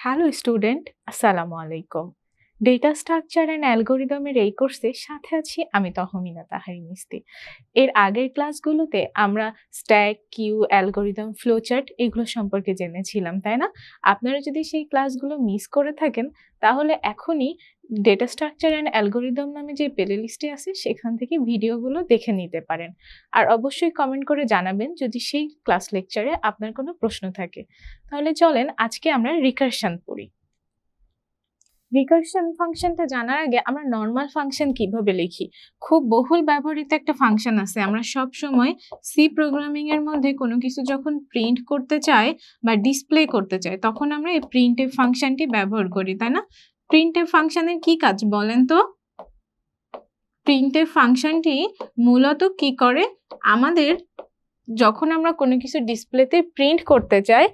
Hello student, আসসালামু আলাইকুম। Data structure and অ্যালগোরিদমের এই কোর্সে সাথে আছি আমি তহমিনা তাহরিম ইস্তি। এর আগের ক্লাসগুলোতে আমরা স্ট্যাক, কিউ, অ্যালগোরিদম, ফ্লোচার্ট এগুলো সম্পর্কে জেনেছিলাম, তাই না? আপনারা যদি সেই ক্লাসগুলো মিস করে থাকেন তাহলে এখনই ডেটা স্ট্রাকচার অ্যান্ড অ্যালগোরিদম নামে যে প্লে লিস্টে আছে সেখান থেকে ভিডিওগুলো দেখে নিতে পারেন। আর অবশ্যই কমেন্ট করে জানাবেন যদি সেই ক্লাস লেকচারে আপনার কোনো প্রশ্ন থাকে। তাহলে চলেন আজকে আমরা রিকারশন পড়ি। রিকারশন ফাংশনটা জানার আগে আমরা নর্মাল ফাংশন কিভাবে লিখি, খুব বহুল ব্যবহৃত একটা ফাংশন আছে। আমরা সব সময় সি প্রোগ্রামিং এর মধ্যে কোনো কিছু যখন প্রিন্ট করতে চাই বা ডিসপ্লে করতে চাই তখন আমরা এই প্রিন্টএফ ফাংশনটি ব্যবহার করি, তাই না? প্রিন্টএফ ফাংশনের কি কাজ বলেন তো? প্রিন্টএফ ফাংশনটি মূলত কি করে, আমাদের যখন আমরা কোনো কিছু ডিসপ্লেতে প্রিন্ট করতে চাই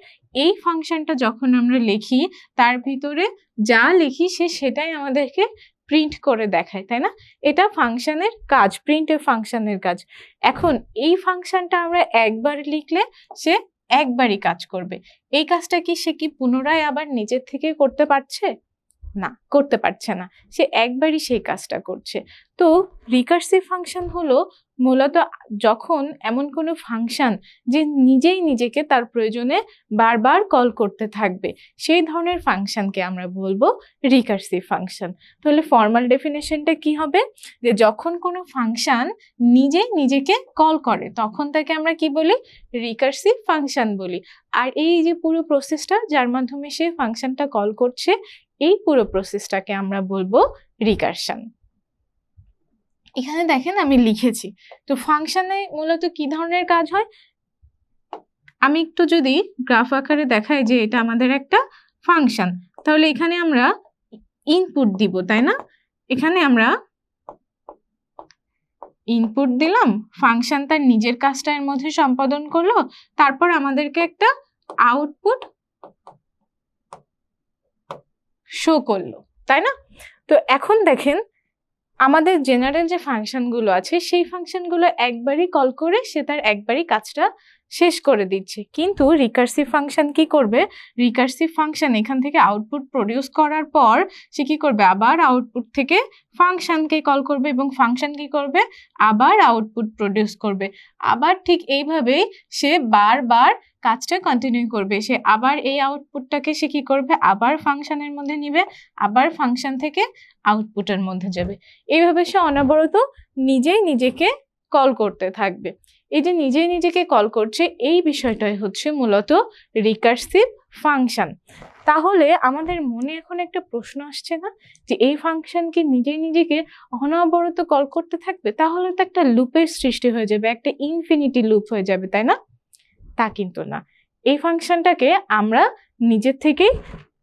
এই ফাংশনটা যখন আমরা লিখি তার ভিতরে যা লিখি সেটাই আমাদেরকে প্রিন্ট করে দেখায়, তাই না? এটা ফাংশনের কাজ, প্রিন্টএফ ফাংশনের কাজ। এখন এই ফাংশনটা আমরা একবার লিখলে সে একবারই কাজ করবে। এই কাজটা কি সে কি পুনরায় আবার নিজের থেকে করতে পারছে? না, করতে পারছে না, সে একবারই সেই কাজটা করছে। তো রিকার্সিভ ফাংশন হলো মূলত যখন এমন কোনো ফাংশন যে নিজেই নিজেকে তার প্রয়োজনে বারবার কল করতে থাকবে সেই ধরনের ফাংশনকে আমরা বলবো রিকার্সিভ ফাংশন। তাহলে ফর্মাল ডেফিনেশনটা কি হবে, যে যখন কোনো ফাংশন নিজেই নিজেকে কল করে তখন তাকে আমরা কি বলি? রিকার্সিভ ফাংশন বলি। আর এই যে পুরো প্রসেসটা যার মাধ্যমে সে ফাংশনটা কল করছে এই পুরো প্রসেসটাকে আমরা বলবো রিকারশন। এখানে দেখেন আমি লিখেছি। তো ফাংশনে মূলত কি ধরনের কাজ হয় আমি একটু যদি গ্রাফ আকারে দেখাই যে এটা আমাদের একটা ফাংশন, তাহলে এখানে আমরা ইনপুট দিব, তাই না? এখানে আমরা ইনপুট দিলাম, ফাংশন তার নিজের কাজটা এর মধ্যে সম্পাদন করলো, তারপর আমাদেরকে একটা আউটপুট শো করলো, তাই না? তো এখন দেখেন আমাদের জেনারেল যে ফাংশনগুলো আছে সেই ফাংশনগুলো একবারই কল করে সে তার একবারই কাজটা শেষ করে দিচ্ছে। কিন্তু রিকার্সিভ ফাংশন কি করবে? রিকার্সিভ ফাংশন এখান থেকে আউটপুট প্রডিউস করার পর সে কি করবে? আবার আউটপুট থেকে ফাংশনকে কল করবে এবং ফাংশন কি করবে? আবার আউটপুট প্রডিউস করবে। আবার ঠিক এইভাবেই সে বারবার কাজটা কন্টিনিউ করবে। সে আবার এই আউটপুটটাকে সে কি করবে? আবার ফাংশনের মধ্যে নিবে, আবার ফাংশন থেকে আউটপুটের মধ্যে যাবে। এইভাবে সে অনবরত নিজেই নিজেকে কল করতে থাকবে। এই যে নিজেই নিজেকে কল করছে এই বিষয়টাই হচ্ছে মূলত রিকার্সিভ ফাংশন। তাহলে আমাদের মনে এখন একটা প্রশ্ন আসছে না যে এই ফাংশন কি নিজেই নিজেকে অনবরত কল করতে থাকবে? তাহলে তো একটা লুপের সৃষ্টি হয়ে যাবে, একটা ইনফিনিটি লুপ হয়ে যাবে, তাই না? তা কিন্তু না। এই ফাংশনটাকে আমরা নিজের থেকেই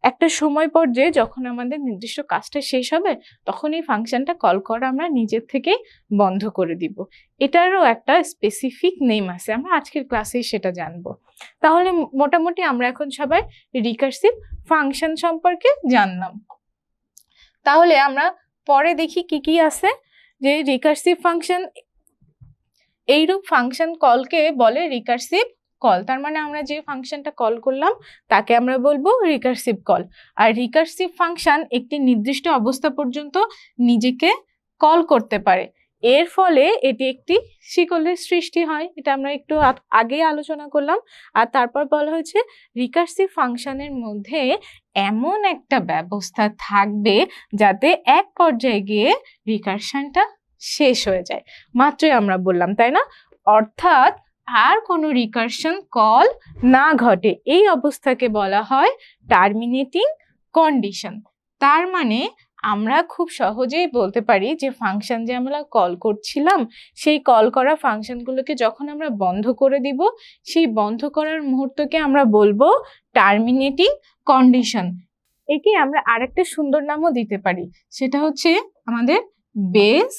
একটা সময় পর্যায়ে যখন আমাদের নির্দিষ্ট কাজটা শেষ হবে তখন এই ফাংশনটা কল করা আমরা নিজের থেকেই বন্ধ করে দিব। এটারও একটা স্পেসিফিক নেম আছে, আমরা আজকের ক্লাসে সেটা জানবো। তাহলে মোটামুটি আমরা এখন সবাই রিকার্সিভ ফাংশন সম্পর্কে জানলাম। তাহলে আমরা পরে দেখি কি কি আছে। যে রিকার্সিভ ফাংশন, এইরূপ ফাংশন কলকে বলে রিকার্সিভ কল। তার মানে আমরা যে ফাংশনটা কল করলাম তাকে আমরা বলবো রিকার্সিভ কল। আর রিকার্সিভ ফাংশন একটি নির্দিষ্ট অবস্থা পর্যন্ত নিজেকে কল করতে পারে, এর ফলে এটি একটি শিকলের সৃষ্টি হয়। এটা আমরা একটু আগে আলোচনা করলাম। আর তারপর বলা হয়েছে রিকার্সিভ ফাংশনের মধ্যে এমন একটা ব্যবস্থা থাকবে যাতে এক পর্যায়ে গিয়ে রিকারশনটা শেষ হয়ে যায়। মাত্রই আমরা বললাম, তাই না? অর্থাৎ আর কোনো রিকারশন কল না ঘটে, এই অবস্থাকে বলা হয় টার্মিনেটিং কন্ডিশন। তার মানে আমরা খুব সহজেই বলতে পারি যে ফাংশন যে আমরা কল করছিলাম সেই কল করা ফাংশনগুলোকে যখন আমরা বন্ধ করে দিব সেই বন্ধ করার মুহূর্তকে আমরা বলবো টার্মিনেটিং কন্ডিশন। একে আমরা আরেকটা সুন্দর নামও দিতে পারি, সেটা হচ্ছে আমাদের বেস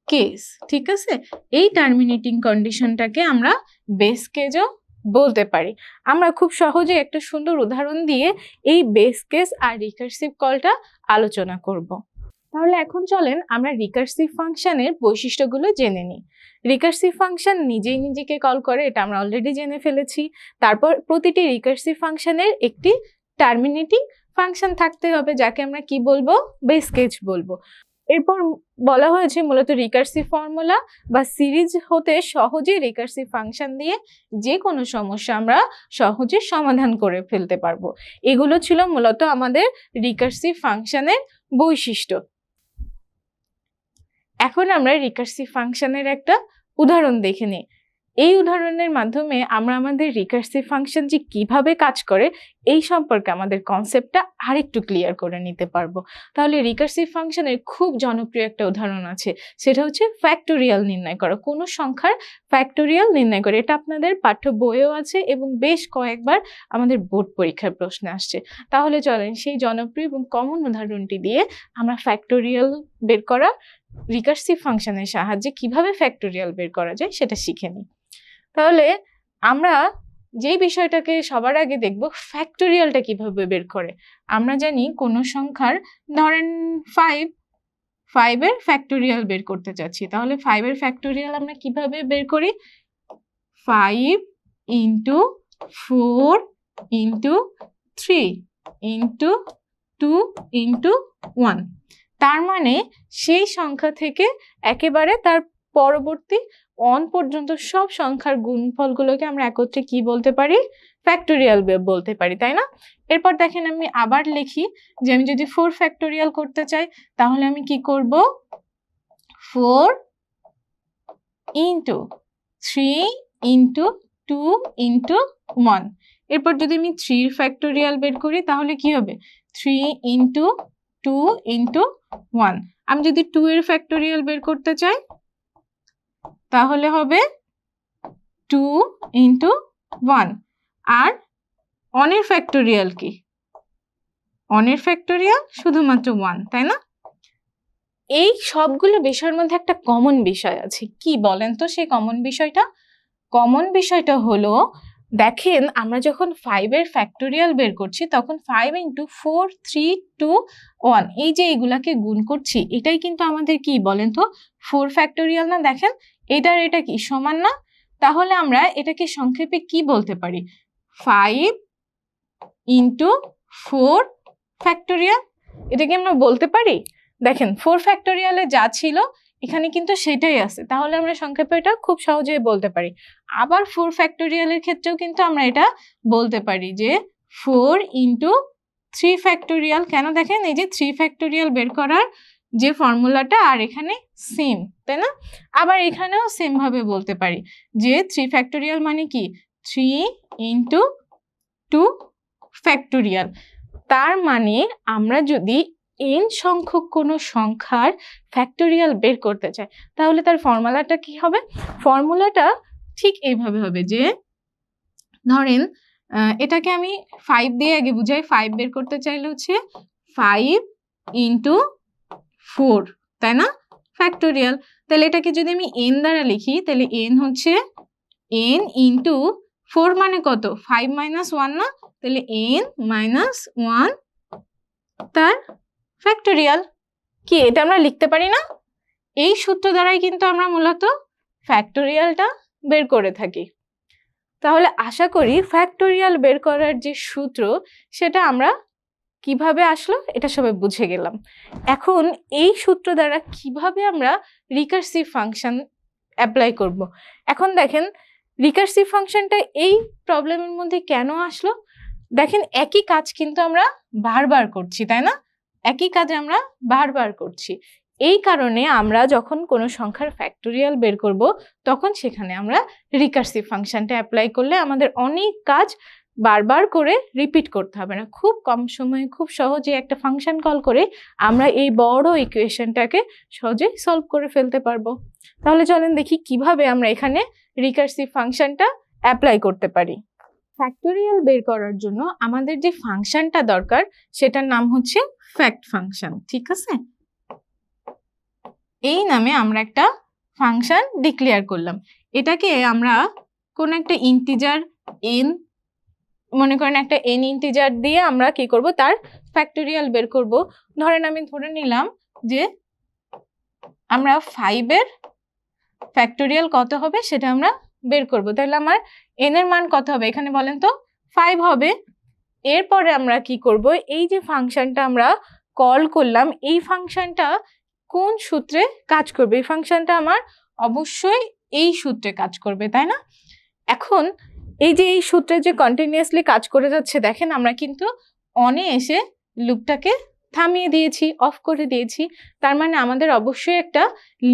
কেস। ঠিক আছে, এই টার্মিনেটিং কন্ডিশনটাকে আমরা বেস কেসও বলতে পারি। আমরা খুব সহজে একটা সুন্দর উদাহরণ দিয়ে এই বেস কেস আর রিকার্সিভ কলটা আলোচনা করব। তাহলে এখন চলেন আমরা রিকার্সিভ ফাংশনের বৈশিষ্ট্যগুলো জেনে নিই। রিকার্সিভ ফাংশন নিজেই নিজেকে কল করে, এটা আমরা অলরেডি জেনে ফেলেছি। তারপর প্রতিটি রিকার্সিভ ফাংশনের একটি টার্মিনেটিং ফাংশন থাকতে হবে, যাকে আমরা কি বলবো, বেস কেস বলবো। এরপর বলা হয়েছে মূলত রিকার্সিভ ফর্মুলা বা সিরিজ হতে সহজে রিকার্সিভ ফাংশন দিয়ে যে কোনো সমস্যা আমরা সহজে সমাধান করে ফেলতে পারবো। এগুলো ছিল মূলত আমাদের রিকার্সিভ ফাংশনের বৈশিষ্ট্য। এখন আমরা রিকার্সিভ ফাংশনের একটা উদাহরণ দেখে নিই। এই উদাহরণের মাধ্যমে আমরা আমাদের রিকার্সিভ ফাংশন যে কিভাবে কাজ করে এই সম্পর্কে আমাদের কনসেপ্টটা আরেকটু ক্লিয়ার করে নিতে পারবো। তাহলে রিকার্সিভ ফাংশনের খুব জনপ্রিয় একটা উদাহরণ আছে, সেটা হচ্ছে ফ্যাক্টোরিয়াল নির্ণয় করা, কোনো সংখ্যার ফ্যাক্টোরিয়াল নির্ণয় করা। এটা আপনাদের পাঠ্য বইয়েও আছে এবং বেশ কয়েকবার আমাদের বোর্ড পরীক্ষার প্রশ্নে আসছে। তাহলে চলেন সেই জনপ্রিয় এবং কমন উদাহরণটি দিয়ে আমরা ফ্যাক্টোরিয়াল বের করা, রিকার্সিভ ফাংশনের সাহায্যে কিভাবে ফ্যাক্টোরিয়াল বের করা যায় সেটা শিখে নিই। তাহলে আমরা যেই বিষয়টাকে সবার আগে দেখব, ফ্যাক্টোরিয়ালটা কিভাবে বের করে। আমরা জানি কোনো সংখ্যার, ধরেন 5 এর ফ্যাক্টোরিয়াল বের করতে চাচ্ছি, তাহলে 5 এর ফ্যাক্টোরিয়াল আমরা কিভাবে বের করি, 5 × 4 × 3 × 2 × 1। তার মানে সেই সংখ্যা থেকে একেবারে তার পরবর্তী 1 পর্যন্ত সব সংখ্যার গুণফলগুলোকে আমরা একত্রে কি বলতে পারি, ফ্যাক্টোরিয়াল বলতে পারি, তাই না? এরপর দেখেন আমি আবার লিখি যে আমি যদি 4 ফ্যাক্টোরিয়াল করতে চাই তাহলে আমি কি করব, 4 × 3 × 2 × 1। এরপর যদি আমি 3 ফ্যাক্টোরিয়াল বের করি তাহলে কি হবে, 3 × 2 × 1। আমি যদি 2 এর ফ্যাক্টোরিয়াল বের করতে চাই তাহলে হবে 2 × 1। আর 1 এর ফ্যাক্টোরিয়াল কি, 1 এর ফ্যাক্টোরিয়াল শুধুমাত্র 1, তাই না? এই সবগুলো বিষয়ের মধ্যে একটা কমন বিষয় আছে, কি বলেন তো সেই কমন বিষয়টা? কমন বিষয়টা হলো, দেখেন আমরা যখন 5 এর ফ্যাক্টোরিয়াল বের করছি তখন 5 × 4 3 2 1 এই যে এগুলাকে গুণ করছি, এটাই কিন্তু আমাদের কি বলেন তো 4 ফ্যাক্টোরিয়াল না? দেখেন এটার এটা কি সমান না? তাহলে আমরা এটাকে সংক্ষেপে কি বলতে পারি, 5 × 4 ফ্যাক্টোরিয়াল। এটাকে আমরা বলতে পারি। দেখেন 4 ফ্যাক্টোরিয়ালে যা ছিল এখানে কিন্তু সেটাই আছে, তাহলে আমরা সংক্ষেপে এটা খুব সহজেই বলতে পারি। আবার 4 ফ্যাক্টোরিয়ালের ক্ষেত্রেও কিন্তু আমরা এটা বলতে পারি যে 4 × 3 ফ্যাক্টোরিয়াল। কেন, দেখেন এই যে 3 ফ্যাক্টোরিয়াল বের করার যে ফর্মুলাটা আর এখানে সেম, তাই না? আবার এখানেও সেম ভাবে বলতে পারি যে 3 ফ্যাক্টোরিয়াল মানে কি, 3 × 2 ফ্যাক্টোরিয়াল। তার মানে আমরা যদি n সংখ্যক কোনো সংখ্যার ফ্যাক্টোরিয়াল বের করতে চাই তাহলে তার ফর্মুলাটা কি হবে, ফর্মুলাটা ঠিক এইভাবে হবে যে, ধরেন এটাকে আমি 5 দিয়ে আগে বুঝাই। 5 বের করতে চাইলে হচ্ছে 5 × 4, তাই না, ফ্যাক্টোরিয়াল। তাহলে এটাকে যদি আমি n দ্বারা লিখি তাহলে n হচ্ছে n × 4 মানে কত, 5 - 1 না, তাহলে n - 1 তার ফ্যাক্টোরিয়াল। কি এটা আমরা লিখতে পারি না? এই সূত্র দ্বারাই কিন্তু আমরা মূলত ফ্যাক্টোরিয়ালটা বের করে থাকি। তাহলে আশা করি ফ্যাক্টোরিয়াল বের করার যে সূত্র সেটা আমরা কিভাবে আসলো এটা সবাই বুঝে গেলাম। এখন এই সূত্র দ্বারা কিভাবে আমরা রিকার্সিভ ফাংশন অ্যাপ্লাই করব। এখন দেখেন রিকার্সিভ ফাংশনটা এই প্রবলেমের মধ্যে কেন আসলো, দেখেন একই কাজ কিন্তু আমরা বারবার করছি, তাই না? একই কাজ আমরা বারবার করছি। এই কারণে আমরা যখন কোনো সংখ্যার ফ্যাক্টোরিয়াল বের করব তখন সেখানে আমরা রিকার্সিভ ফাংশনটা অ্যাপ্লাই করলে আমাদের অনেক কাজ বারবার করে রিপিট করতে হবে না, খুব কম সময়ে খুব সহজে একটা ফাংশন কল করে আমরা এই বড় ইকুয়েশনটাকে সহজে সলভ করে ফেলতে পারবো। তাহলে চলেন দেখি কিভাবে আমরা এখানে রিকার্সিভ ফাংশনটা অ্যাপ্লাই করতে পারি। ফ্যাক্টোরিয়াল বের করার জন্য আমাদের যে ফাংশনটা দরকার সেটার নাম হচ্ছে ফ্যাক্ট ফাংশন, ঠিক আছে? এই নামে আমরা একটা ফাংশন ডিক্লেয়ার করলাম। এটাকে আমরা কোন একটা ইন্টিজার n, মনে করেন একটা n ইন্টিজার দিয়ে আমরা কি করব, তার ফ্যাক্টোরিয়াল বের করব। ধরেন আমি ধরে নিলাম যে আমরা 5 এর ফ্যাক্টোরিয়াল কত হবে সেটা আমরা বের করব। তাহলে আমার n এর মান কত হবে, এখানে বলেন তো 5 হবে। এরপরে আমরা কি করব, এই যে ফাংশনটা আমরা কল করলাম, এই ফাংশনটা কোন সূত্রে কাজ করবে? এই ফাংশনটা আমার অবশ্যই এই সূত্রে কাজ করবে, তাই না? এখন এই যে এই সূত্রে যে কন্টিনিউয়াসলি কাজ করে যাচ্ছে, দেখেন আমরা কিন্তু অনে এসে লুপটাকে থামিয়ে দিয়েছি, অফ করে দিয়েছি। তার মানে আমাদের অবশ্যই একটা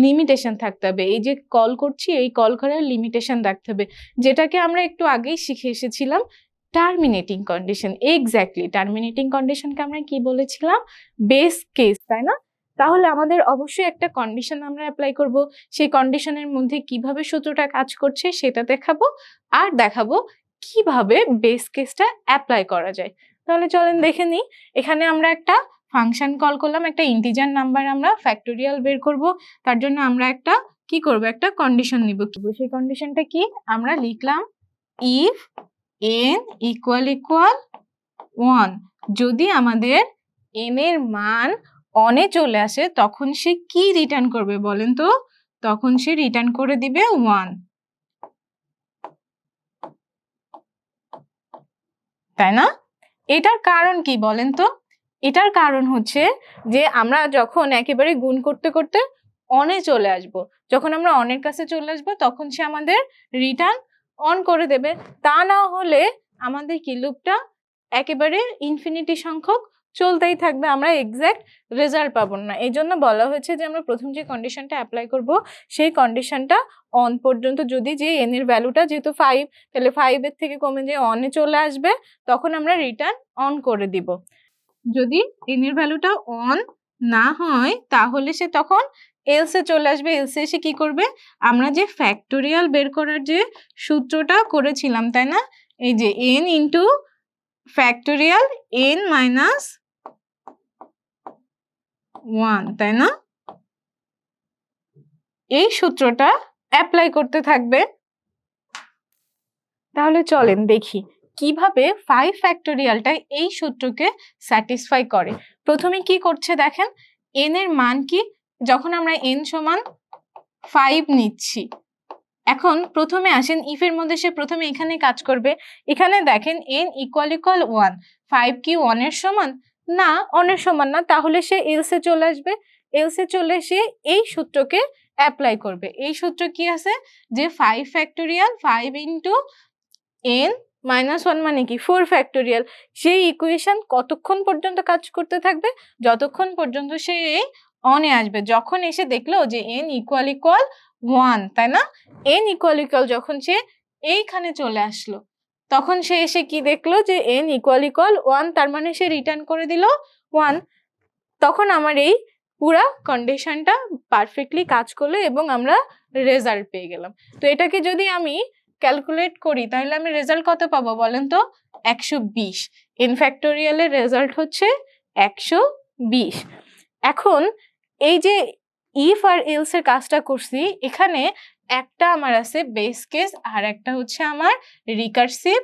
লিমিটেশন থাকতে হবে। এই যে কল করছি, এই কল করার লিমিটেশন রাখতে হবে, যেটাকে আমরা একটু আগেই শিখে এসেছিলাম, টার্মিনেটিং কন্ডিশন। এক্স্যাক্টলি, টার্মিনেটিং কন্ডিশনকে আমরা কি বলেছিলাম? বেস কেস, তাই না? তাহলে আমাদের অবশ্যই একটা কন্ডিশন আমরা অ্যাপ্লাই করব। সেই কন্ডিশনের মধ্যে কিভাবে সূত্রটা কাজ করছে সেটা দেখাবো, আর দেখাবো কিভাবে বেস কেসটা অ্যাপ্লাই করা যায়। তাহলে চলেন দেখে নিই। এখানে আমরা একটা ফাংশন কল করলাম, একটা ইন্টিজার নাম্বার আমরা ফ্যাক্টোরিয়াল বের করব। তার জন্য আমরা একটা কি করব, একটা কন্ডিশন নিব। সেই কন্ডিশনটা কি? আমরা লিখলাম ইফ n ইকুয়াল 1, যদি আমাদের n এর মান অনে চলে আসে তখন সে কি রিটার্ন করবে বলেন তো? তখন সে রিটার্ন করে দিবে 1, তাই না? এটার কারণ কি বলেন তো? এটার কারণ হচ্ছে যে আমরা যখন একেবারে গুণ করতে করতে অনে চলে আসব, যখন আমরা অনের কাছে চলে আসব তখন সে আমাদের রিটার্ন অন করে দেবে। তা না হলে আমাদের কি লুপটা একেবারে ইনফিনিটি সংখ্যক চলতেই থাকবে, আমরা এক্সাক্ট রেজাল্ট পাবো না। এই জন্য বলা হয়েছে যে আমরা প্রথম যে কন্ডিশনটা অ্যাপ্লাই করব সেই কন্ডিশনটা অন পর্যন্ত, যদি যে এন এর ভ্যালুটা যেহেতু 5, তাহলে 5 এর থেকে কমে যে অনে চলে আসবে তখন আমরা রিটার্ন অন করে দিব। যদি এন এর ভ্যালুটা অন না হয় তাহলে সে তখন এলসে চলে আসবে। এলসে এসে কি করবে? আমরা যে ফ্যাক্টোরিয়াল বের করার যে সূত্রটা করেছিলাম, তাই না? এই যে n into factorial n minus 1, তাই না? এই সূত্রটা অ্যাপ্লাই করতে থাকবে। তাহলে চলেন দেখি কিভাবে 5 ফ্যাক্টোরিয়ালটা এই সূত্রকে স্যাটিসফাই করে। প্রথমে কি করছে দেখেন, n এর মান কি? যখন আমরা n সমান 5 নিচ্ছি, এখন প্রথমে আসেন ইফের মধ্যে সে প্রথমে এখানে কাজ করবে। এখানে দেখেন n ইকুয়াল 1, 5 কি 1 এর সমান? না, 1 এর সমান না। তাহলে সে এলসে চলে আসবে। এলসে চলে এসে এই সূত্রকে অ্যাপ্লাই করবে। এই সূত্র কি আছে? যে 5 ফ্যাক্টোরিয়াল 5 ইন্টু n মাইনাস 1 মানে কি 4 ফ্যাক্টোরিয়াল। সেই ইকুয়েশন কতক্ষণ পর্যন্ত কাজ করতে থাকবে? যতক্ষণ পর্যন্ত সে এই অনে আসবে। যখন এসে দেখলো যে n ইকুয়াল 1, তাই না? n ইকুয়াল যখন সে এইখানে চলে আসলো তখন সে এসে কি দেখলো যে n ইকুয়াল 1, তার মানে সে রিটার্ন করে দিল 1। তখন আমার এই পুরা কন্ডিশনটা পারফেক্টলি কাজ করলো এবং আমরা রেজাল্ট পেয়ে গেলাম। তো এটাকে যদি আমি ক্যালকুলেট করি তাহলে আমি রেজাল্ট কত পাবো বলেন তো? 120। n ফ্যাক্টোরিয়ালের রেজাল্ট হচ্ছে 120। এখন এই যে ইফ আর এলস এর কাজটা করছি, এখানে একটা আমার আছে বেস কেস আর একটা হচ্ছে আমার রিকারসিভ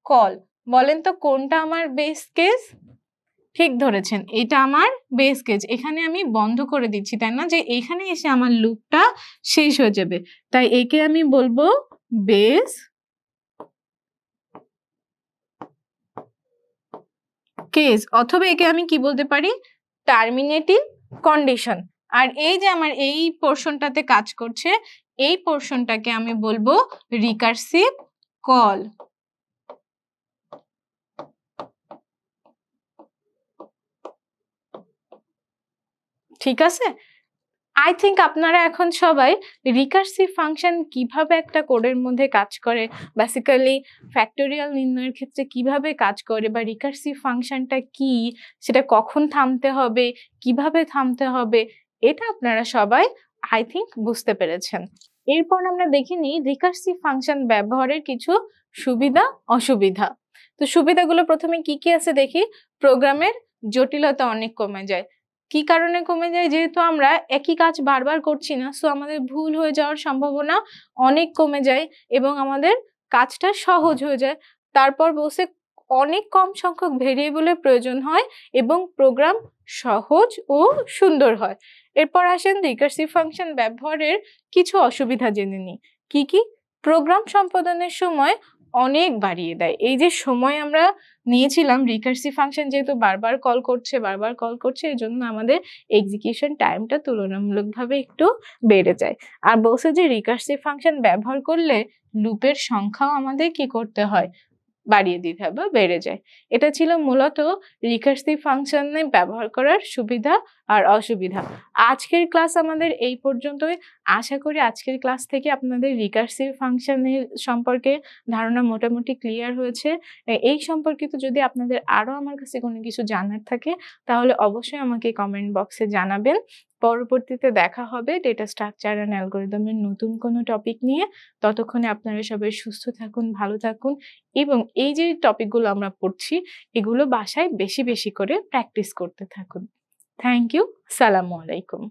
কল। বলেন তো কোনটা আমার বেস কেস? ঠিক ধরেছেন, এটা আমার বেস কেস। এখানে আমি বন্ধ করে দিচ্ছি, তাই না? যে এখানে এসে আমার লুপটা শেষ হয়ে যাবে, তাই একে আমি বলবো বেস কেস, অথবা একে আমি কি বলতে পারি? Terminating condition. আর এই যে আমার এই পোরশনটাতে কাজ করছে, এই পোরশনটাকে আমি বলবো রিকারসিভ কল। ঠিক আছে? আই থিঙ্ক আপনারা এখন সবাই রিকারসিভ ফাংশন কিভাবে একটা কোডের মধ্যে কাজ করে, বেসিক্যালি ফ্যাক্টোরিয়াল নির্ণয়ের ক্ষেত্রে কিভাবে কাজ করে, বা রিকারসিভ ফাংশনটা কি, সেটা কখন থামতে হবে, কিভাবে থামতে হবে, এটা আপনারা সবাই আই থিঙ্ক বুঝতে পেরেছেন। এরপর আমরা দেখে নিই রিকারসিভ ফাংশন ব্যবহারের কিছু সুবিধা অসুবিধা। তো সুবিধাগুলো প্রথমে কি কি আছে দেখি। প্রোগ্রামের জটিলতা অনেক কমে যায়। কি কারণে কমে যায়? যেহেতু আমরা একই কাজ বারবার করছি না, সো আমাদের ভুল হয়ে যাওয়ার সম্ভাবনা অনেক কমে যায় এবং আমাদের কাজটা সহজ হয়ে যায়। তারপর বলছে অনেক কম সংখ্যক ভেরিয়েবলের প্রয়োজন হয় এবং প্রোগ্রাম সহজ ও সুন্দর হয়। এরপর আসেন রিকারসিভ ফাংশন ব্যবহারের কিছু অসুবিধা জেনে নিই। কি কি? প্রোগ্রাম সম্পাদনের সময় অনেক বাড়িয়ে দেয়। এই যে সময় আমরা নিয়েছিলাম, রিকার্সিভ ফাংশন যেহেতু বারবার কল করছে, এই জন্য আমাদের এক্সিকিউশন টাইমটা তুলনামূলকভাবে একটু বেড়ে যায়। আর বলছে যে রিকার্সিভ ফাংশন ব্যবহার করলে লুপের সংখ্যাও আমাদের কি করতে হয়, বাড়িয়ে দিতে হয় বা বেড়ে যায়। এটা ছিল মূলত রিকার্সিভ ফাংশনে ব্যবহার করার সুবিধা আর অসুবিধা। আজকের ক্লাস আমাদের এই পর্যন্তই। আশা করি আজকের ক্লাস থেকে আপনাদের রিকার্সিভ ফাংশনের সম্পর্কে ধারণা মোটামুটি ক্লিয়ার হয়েছে। এই সম্পর্কিত যদি আপনাদের আরো আমার কাছে কোনো কিছু জানার থাকে তাহলে অবশ্যই আমাকে কমেন্ট বক্সে জানাবেন। পরবর্তীতে দেখা হবে ডেটা স্ট্রাকচার অ্যান্ড অ্যালগরিদমের নতুন কোনো টপিক নিয়ে। ততক্ষণে আপনারা সবাই সুস্থ থাকুন, ভালো থাকুন এবং এই যে টপিকগুলো আমরা পড়ছি এগুলো বাসায় বেশি বেশি করে প্র্যাকটিস করতে থাকুন। Thank you. সালামু আলাইকুম।